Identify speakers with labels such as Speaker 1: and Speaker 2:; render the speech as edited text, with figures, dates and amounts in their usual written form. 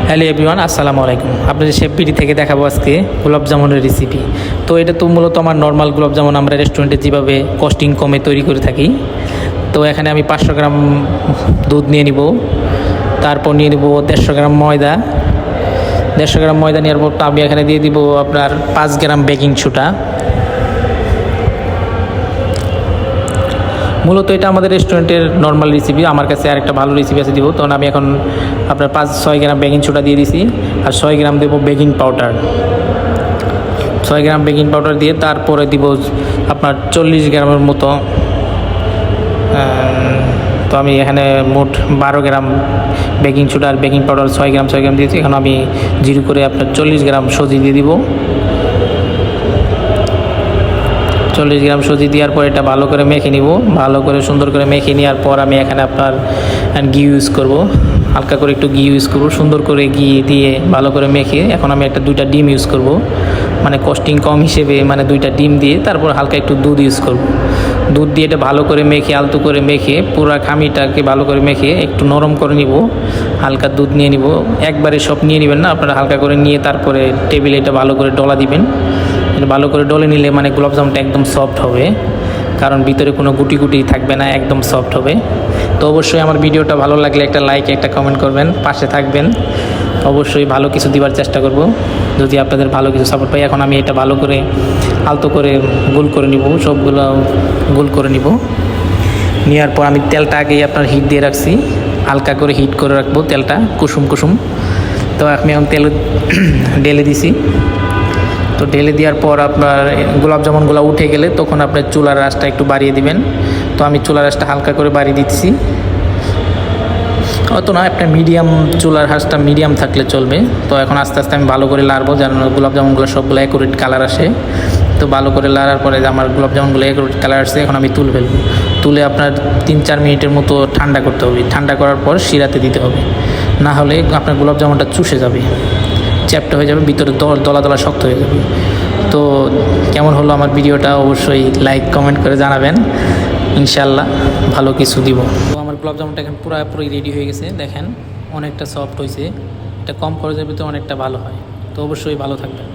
Speaker 1: Hello everyone, আসসালামু আলাইকুম। আপনাদের শেফ বিডি থেকে দেখাবো আজকে গোলাপ জামুনের রেসিপি। তো এটা তো মূলত আমার নর্মাল গোলাপ জামুন আমরা রেস্টুরেন্টে যেভাবে কস্টিং কমে তৈরি করে থাকি। তো এখানে আমি 500 গ্রাম দুধ নিয়ে নিব, তারপর নিয়ে নিব 150 গ্রাম ময়দা। 150 গ্রাম ময়দা নেওয়ার পর আমি এখানে দিয়ে দিব আপনার 5 গ্রাম বেকিং সোডা। মূলত এটা আমাদের রেস্টুরেন্টের নর্মাল রেসিপি, আমার কাছে আরেকটা ভালো রেসিপি আছে দিব। তখন আমি এখন আপনার 5-6 গ্রাম বেকিং সোডা দিয়ে দিছি, আর 6 গ্রাম দেবো বেকিং পাউডার। 6 গ্রাম বেকিং পাউডার দিয়ে তারপরে দিব আপনার 40 গ্রামের মতো, তো আমি এখানে মোট 12 গ্রাম বেকিং সোডা আর বেকিং পাউডার 6 গ্রাম দিয়েছি। এখন আমি জিরো করে আপনার 40 গ্রাম সুজি দিয়ে দিব। 40 গ্রাম সুজি দেওয়ার পর এটা ভালো করে মেখে নিব। ভালো করে সুন্দর করে মেখে নেওয়ার পর আমি এখানে আপনার ঘি ইউজ করব, হালকা করে একটু ঘি ইউজ করব। সুন্দর করে ঘি দিয়ে ভালো করে মেখে এখন আমি দুইটা ডিম ইউজ করব, মানে কস্টিং কম হিসেবে, মানে 2টা ডিম দিয়ে তারপর হালকা একটু দুধ ইউজ করব। দুধ দিয়ে এটা ভালো করে মেখে, আলতো করে মেখে, পুরো খামিটাকে ভালো করে মেখে একটু নরম করে নিব। হালকা দুধ নিয়ে নিব, একবারে সব নিয়ে নেবেন না, আপনারা হালকা করে নিয়ে তারপরে টেবিলে এটা ভালো করে ডলা দিবেন। এটা ভালো করে ডলে নিলে মানে গোলাপ জামুনটা একদম সফট হবে, কারণ ভিতরে কোনো গুটি গুটি থাকবে না, একদম সফট হবে। তো অবশ্যই আমার ভিডিওটা ভালো লাগলে একটা লাইক, একটা কমেন্ট করবেন, পাশে থাকবেন। অবশ্যই ভালো কিছু দেওয়ার চেষ্টা করব যদি আপনাদের ভালো কিছু সাপোর্ট পাই। এখন আমি এটা ভালো করে আলতো করে গোল করে নিব, সবগুলো গোল করে নিব। নেওয়ার পর আমি তেলটা আগেই আপনার হিট দিয়ে রাখছি, হালকা করে হিট করে রাখবো তেলটা, কুসুম কুসুম। তো আমি এখন তেল ঢেলে দিছি। তো ঢেলে দেওয়ার পর আপনার গোলাপ জামুনগুলো উঠে গেলে তখন আপনার চুলার আঁচটা একটু বাড়িয়ে দিবেন। তো আমি চুলার আঁচটা হালকা করে বাড়িয়ে দিচ্ছি, অত না, আপনার মিডিয়াম চুলার আঁচটা মিডিয়াম থাকলে চলবে। তো এখন আস্তে আস্তে আমি ভালো করে লাড়বো যেন গোলাপ জামুনগুলো সবগুলো অ্যাকুরেট কালার আসে। তো ভালো করে লাড়ার পরে আমার গোলাপ জামুনগুলো অ্যাকুরেট কালার আসছে, এখন আমি তুলে ফেলবো। তুলে আপনার 3-4 মিনিটের মতো ঠান্ডা করতে হবে। ঠান্ডা করার পর শিরাতে দিতে হবে, না হলে আপনার গোলাপ জামুনটা চুষে যাবে, চ্যাপটা হয়ে যাবে, ভিতরে দলা দলা শক্ত হয়ে যাবে। তো কেমন হলো আমার ভিডিওটা অবশ্যই লাইক কমেন্ট করে জানাবেন, ইনশাল্লাহ ভালো কিছু দিব। তো আমার গোলাপ জামুনটা এখন পুরোপুরি রেডি হয়ে গেছে, দেখেন অনেকটা সফট হয়েছে। এটা কম খরচের ভিতরে অনেকটা ভালো হয়। তো অবশ্যই ভালো থাকবেন।